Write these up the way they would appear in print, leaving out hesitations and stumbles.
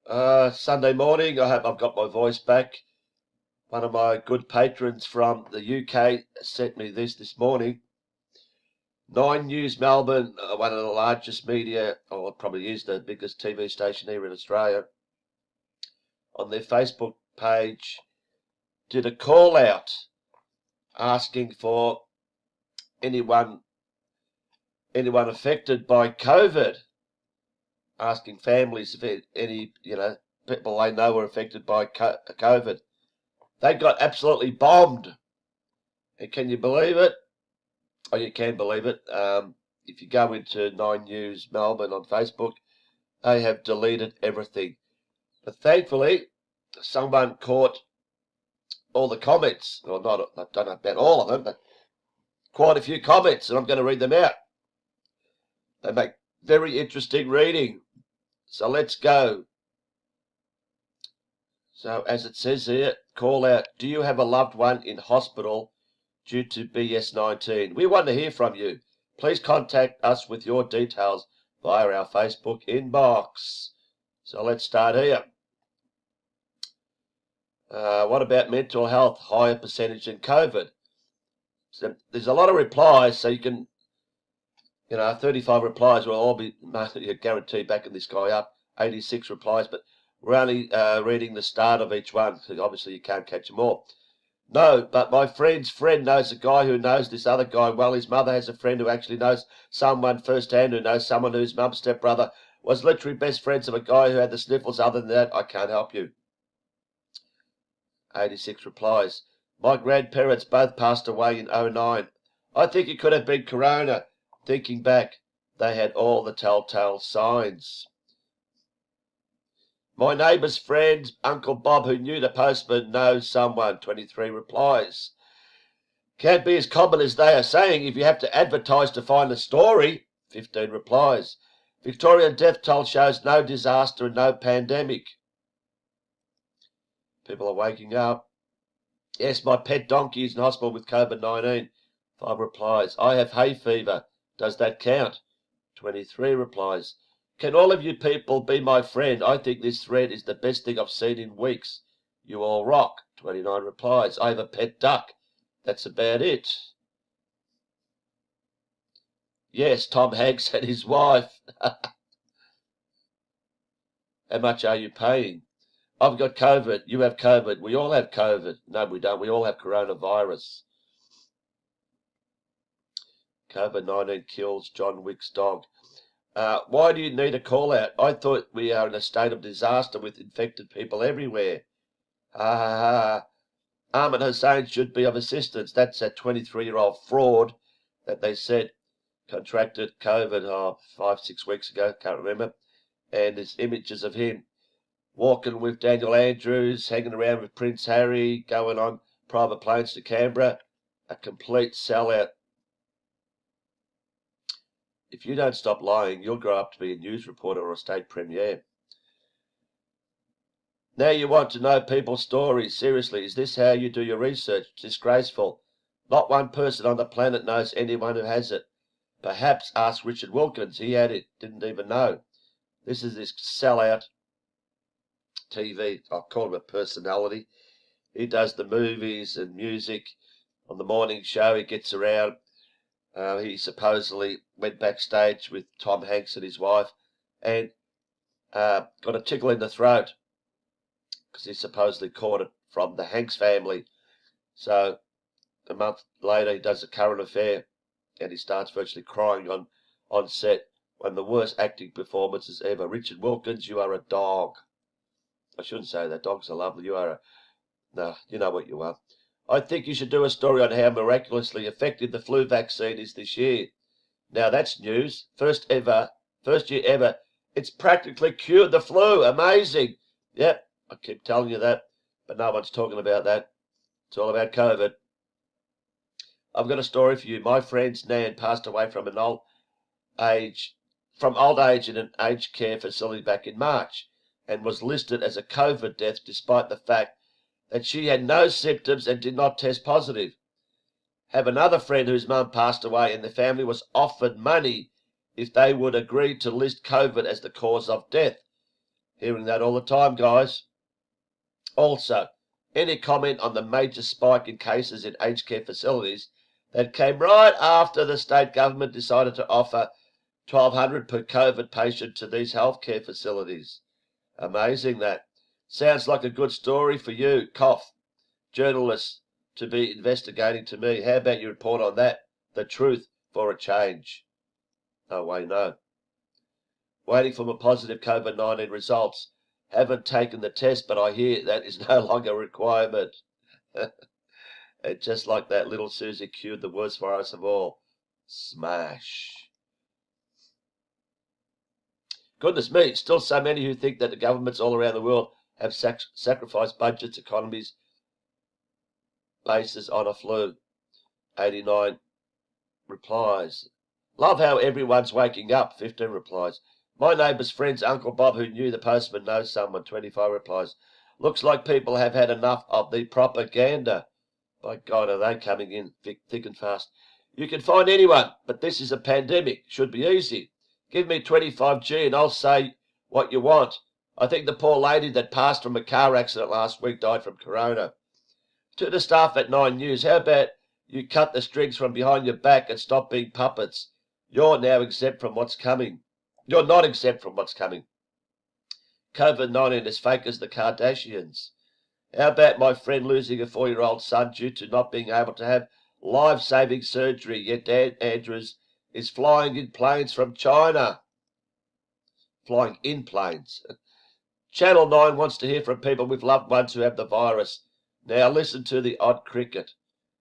Sunday morning. I hope I've got my voice back. One of my good patrons from the UK sent me this morning. 9 News Melbourne, one of the largest media, or probably is the biggest TV station here in Australia, on their Facebook page did a call out asking for anyone affected by COVID, asking families if any people they know were affected by COVID. They got absolutely bombed. And can you believe it? Oh, you can believe it. If you go into 9 News Melbourne on Facebook, they have deleted everything. But thankfully, someone caught all the comments. Well, I don't know about all of them, but quite a few comments, and I'm going to read them out. They make very interesting reading. So let's go. So as it says here, call out, do you have a loved one in hospital due to BS-19? We want to hear from you. Please contact us with your details via our Facebook inbox. So let's start here. What about mental health? Higher percentage than COVID. So there's a lot of replies, so you can, 35 replies will all be guaranteed backing this guy up. 86 replies, but we're only reading the start of each one, so obviously you can't catch them all. No, but my friend's friend knows a guy who knows this other guy well. His mother has a friend who actually knows someone firsthand who knows someone whose mum's stepbrother was literally best friends of a guy who had the sniffles. Other than that, I can't help you. 86 replies. My grandparents both passed away in 2009. I think it could have been corona. Thinking back, they had all the telltale signs. My neighbour's friend, Uncle Bob, who knew the postman, knows someone. 23 replies. Can't be as common as they are saying if you have to advertise to find a story. 15 replies. Victorian death toll shows no disaster and no pandemic. People are waking up. Yes, my pet donkey is in hospital with COVID-19. 5 replies. I have hay fever. Does that count? 23 replies. Can all of you people be my friend? I think this thread is the best thing I've seen in weeks. You all rock. 29 replies. I have a pet duck. That's about it. Yes, Tom Hanks and his wife. How much are you paying? I've got COVID. You have COVID. We all have COVID. No, we don't. We all have coronavirus. COVID-19 kills John Wick's dog. Why do you need a call out? I thought we are in a state of disaster with infected people everywhere. Ha ha ha. Ahmed Hussein should be of assistance. That's a 23-year-old fraud that they said contracted COVID 5-6 weeks ago. Can't remember. And there's images of him walking with Daniel Andrews, hanging around with Prince Harry, going on private planes to Canberra. A complete sellout. If you don't stop lying, you'll grow up to be a news reporter or a state premier. Now you want to know people's stories. Seriously, is this how you do your research? Disgraceful. Not one person on the planet knows anyone who has it. Perhaps ask Richard Wilkins. He had it, didn't even know. This is this sellout TV. I'll call him a personality. He does the movies and music. On the morning show, he gets around. He supposedly went backstage with Tom Hanks and his wife and got a tickle in the throat because he supposedly caught it from the Hanks family. So a month later, he does a current affair and he starts virtually crying on set. One of the worst acting performances ever. Richard Wilkins, you are a dog. I shouldn't say that. Dogs are lovely. You are a... No, you know what you are. I think you should do a story on how miraculously effective the flu vaccine is this year. Now that's news. First year ever. It's practically cured the flu. Amazing. Yep, I keep telling you that, but no one's talking about that. It's all about COVID. I've got a story for you. My friend's Nan passed away from old age in an aged care facility back in March and was listed as a COVID death despite the fact that she had no symptoms and did not test positive. Have another friend whose mum passed away and the family was offered money if they would agree to list COVID as the cause of death. Hearing that all the time, guys. Also, any comment on the major spike in cases in aged care facilities that came right after the state government decided to offer $1,200 per COVID patient to these healthcare facilities? Amazing that. Sounds like a good story for you, cough, journalists, to be investigating to me. How about you report on that? The truth for a change. No way, no. Waiting for my positive COVID-19 results. Haven't taken the test, but I hear that is no longer a requirement. And just like that, little Susie cured the worst virus of all. Smash. Goodness me, still so many who think that the governments all around the world have sacrificed budgets, economies, bases on a flu. 89 replies. Love how everyone's waking up. 15 replies. My neighbour's friend's Uncle Bob, who knew the postman, knows someone. 25 replies. Looks like people have had enough of the propaganda. By God, are they coming in thick and fast. You can find anyone, but this is a pandemic. Should be easy. Give me 25G and I'll say what you want. I think the poor lady that passed from a car accident last week died from corona. To the staff at 9 News, how about you cut the strings from behind your back and stop being puppets? You're now exempt from what's coming. You're not exempt from what's coming. COVID-19 as fake as the Kardashians. How about my friend losing a 4-year-old son due to not being able to have life-saving surgery, yet Dan Andrews is flying in planes from China. Flying in planes. Channel 9 wants to hear from people with loved ones who have the virus. Now listen to the odd cricket.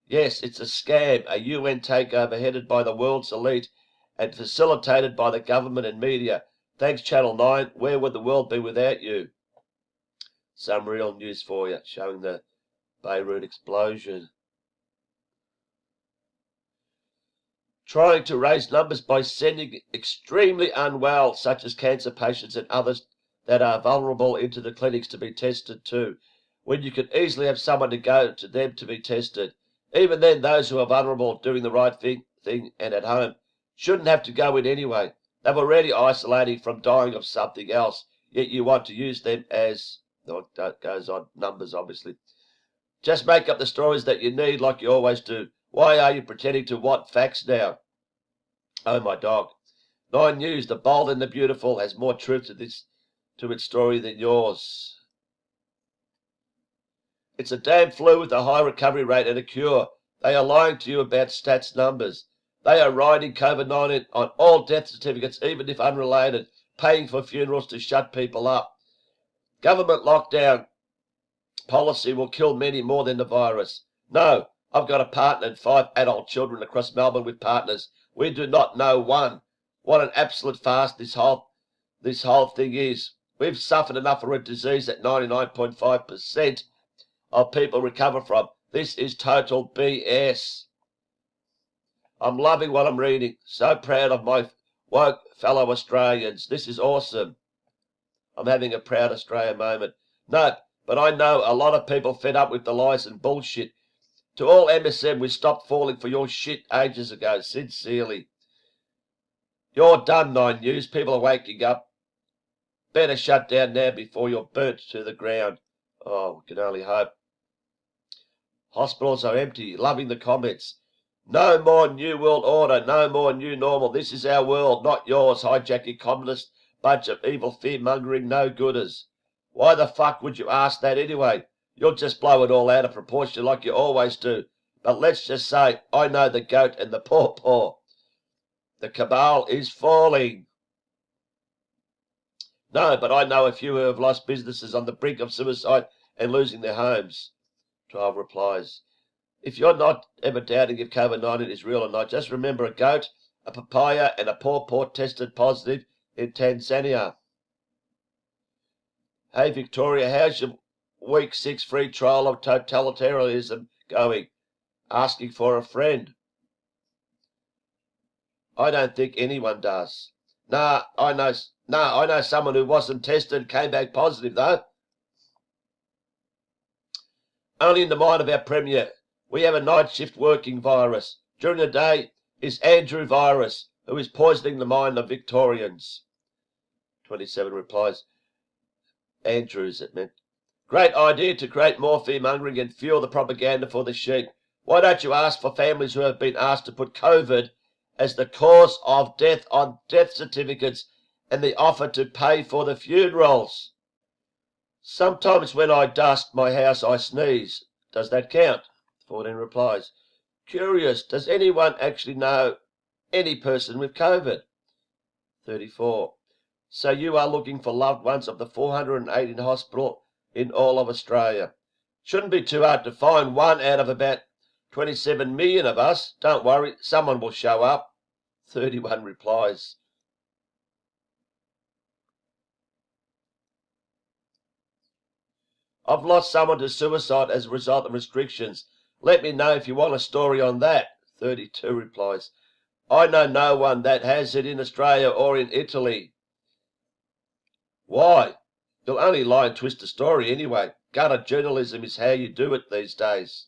Yes, it's a scam, a UN takeover headed by the world's elite and facilitated by the government and media. Thanks, Channel 9. Where would the world be without you? Some real news for you, showing the Beirut explosion. Trying to raise numbers by sending extremely unwell, such as cancer patients and others that are vulnerable, into the clinics to be tested too, when you could easily have someone to go to them to be tested. Even then, those who are vulnerable, doing the right thing and at home, shouldn't have to go in anyway. They're already isolating from dying of something else, yet you want to use them as... That goes on, numbers obviously. Just make up the stories that you need like you always do. Why are you pretending to want facts now? Oh, my dog. 9 News, the bold and the beautiful, has more truth to its story than yours. It's a damn flu with a high recovery rate and a cure. They are lying to you about stats numbers. They are riding COVID-19 on all death certificates, even if unrelated, paying for funerals to shut people up. Government lockdown policy will kill many more than the virus. No, I've got a partner and 5 adult children across Melbourne with partners. We do not know one. What an absolute farce this whole thing is. We've suffered enough for a disease that 99.5% of people recover from. This is total BS. I'm loving what I'm reading. So proud of my woke fellow Australians. This is awesome. I'm having a proud Australia moment. No, but I know a lot of people fed up with the lies and bullshit. To all MSM, we stopped falling for your shit ages ago. Sincerely. You're done, 9 News. People are waking up. Better shut down now before you're burnt to the ground. Oh, we can only hope. Hospitals are empty. Loving the comments. No more New World Order. No more New Normal. This is our world, not yours, hijacking communist bunch of evil, fear-mongering no-gooders. Why the fuck would you ask that anyway? You'll just blow it all out of proportion like you always do. But let's just say, I know the goat and the paw. The cabal is falling. No, but I know a few who have lost businesses on the brink of suicide and losing their homes. 12 replies. If you're not ever doubting if COVID-19 is real or not, just remember a goat, a papaya, and a paw tested positive in Tanzania. Hey, Victoria, how's your week 6 free trial of totalitarianism going? Asking for a friend. I don't think anyone does. I know someone who wasn't tested came back positive, though. Only in the mind of our Premier. We have a night shift working virus. During the day is Andrew virus, who is poisoning the mind of Victorians. 27 replies. Andrews, it meant. Great idea to create more fear-mongering and fuel the propaganda for the sheep. Why don't you ask for families who have been asked to put COVID as the cause of death on death certificates and the offer to pay for the funerals? Sometimes when I dust my house, I sneeze. Does that count? 14 replies. Curious, does anyone actually know any person with COVID? 34. So you are looking for loved ones of the 408 in hospital in all of Australia. Shouldn't be too hard to find one out of about 27 million of us. Don't worry, someone will show up. 31 replies. I've lost someone to suicide as a result of restrictions. Let me know if you want a story on that. 32 replies. I know no one that has it in Australia or in Italy. Why? You'll only lie and twist the story anyway. Gutter journalism is how you do it these days.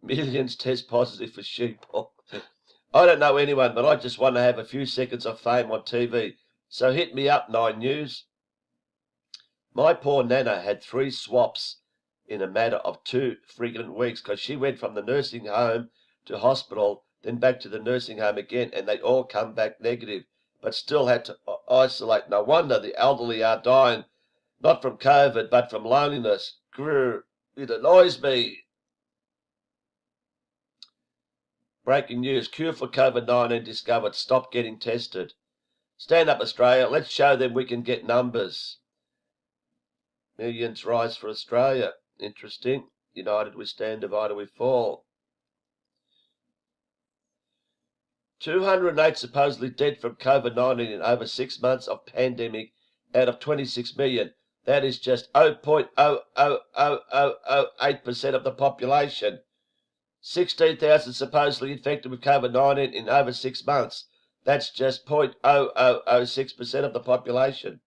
Millions test positive for sheep. I don't know anyone, but I just want to have a few seconds of fame on TV. So hit me up, 9 News. My poor Nana had 3 swaps in a matter of 2 freaking weeks because she went from the nursing home to hospital, then back to the nursing home again, and they all come back negative, but still had to isolate. No wonder the elderly are dying, not from COVID, but from loneliness. Grr, it annoys me. Breaking news, cure for COVID-19 discovered. Stop getting tested. Stand up, Australia. Let's show them we can get numbers. Millions rise for Australia. Interesting. United we stand, divided we fall. 208 supposedly dead from COVID-19 in over 6 months of pandemic out of 26 million. That is just 0.00008% of the population. 16,000 supposedly infected with COVID-19 in over 6 months. That's just 0.0006% of the population.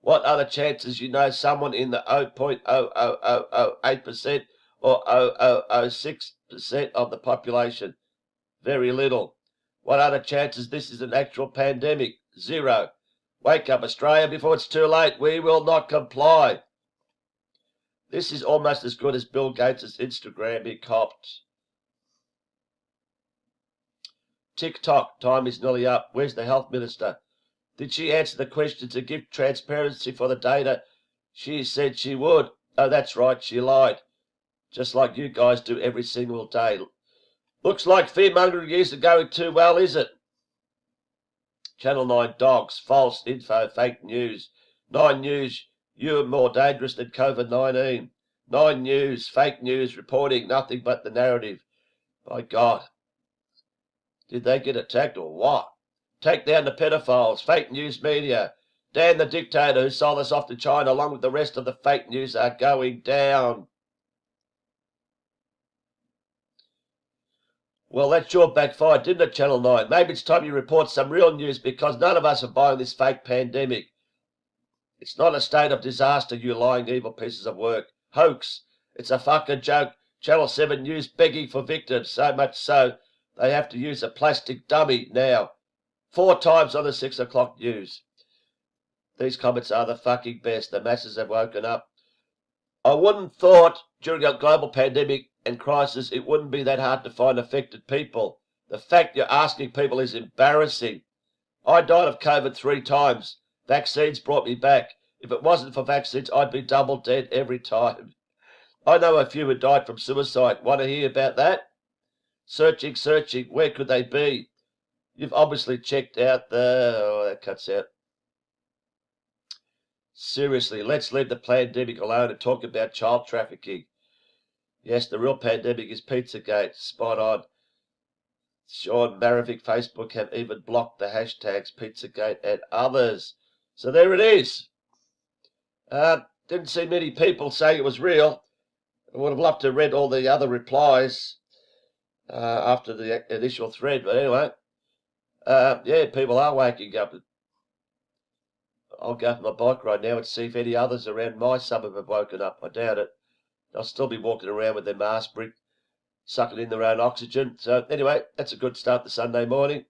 What are the chances you know someone in the 0.00008% or 0.006% of the population? Very little. What are the chances this is an actual pandemic? 0. Wake up, Australia, before it's too late. We will not comply. This is almost as good as Bill Gates' Instagram he copped. TikTok, time is nearly up. Where's the health minister? Did she answer the questions and give transparency for the data she said she would? Oh, that's right, she lied. Just like you guys do every single day. Looks like fear-mongering isn't going too well, is it? Channel 9 dogs, false info, fake news. 9 News, you are more dangerous than COVID-19. 9 News, fake news, reporting nothing but the narrative. By God. Did they get attacked or what? Take down the pedophiles, fake news media. Dan the dictator who sold us off to China along with the rest of the fake news are going down. Well, that sure backfired, didn't it, Channel 9? Maybe it's time you report some real news because none of us are buying this fake pandemic. It's not a state of disaster, you lying evil pieces of work. Hoax. It's a fucking joke. Channel 7 News begging for victims, so much so they have to use a plastic dummy now. 4 times on the 6 o'clock news. These comments are the fucking best. The masses have woken up. I wouldn't thought during a global pandemic and crisis it wouldn't be that hard to find affected people. The fact you're asking people is embarrassing. I died of COVID 3 times. Vaccines brought me back. If it wasn't for vaccines, I'd be double dead every time. I know a few who died from suicide. Want to hear about that? Searching. Where could they be? You've obviously checked out the... Oh, that cuts out. Seriously, let's leave the pandemic alone and talk about child trafficking. Yes, the real pandemic is Pizzagate. Spot on. Sean Maravik Facebook have even blocked the hashtags Pizzagate and others. So there it is. Didn't see many people saying it was real. I would have loved to have read all the other replies after the initial thread. But anyway, yeah, people are waking up. I'll go for my bike ride now and see if any others around my suburb have woken up. I doubt it. They'll still be walking around with their mask brick, sucking in their own oxygen. So anyway, that's a good start to Sunday morning.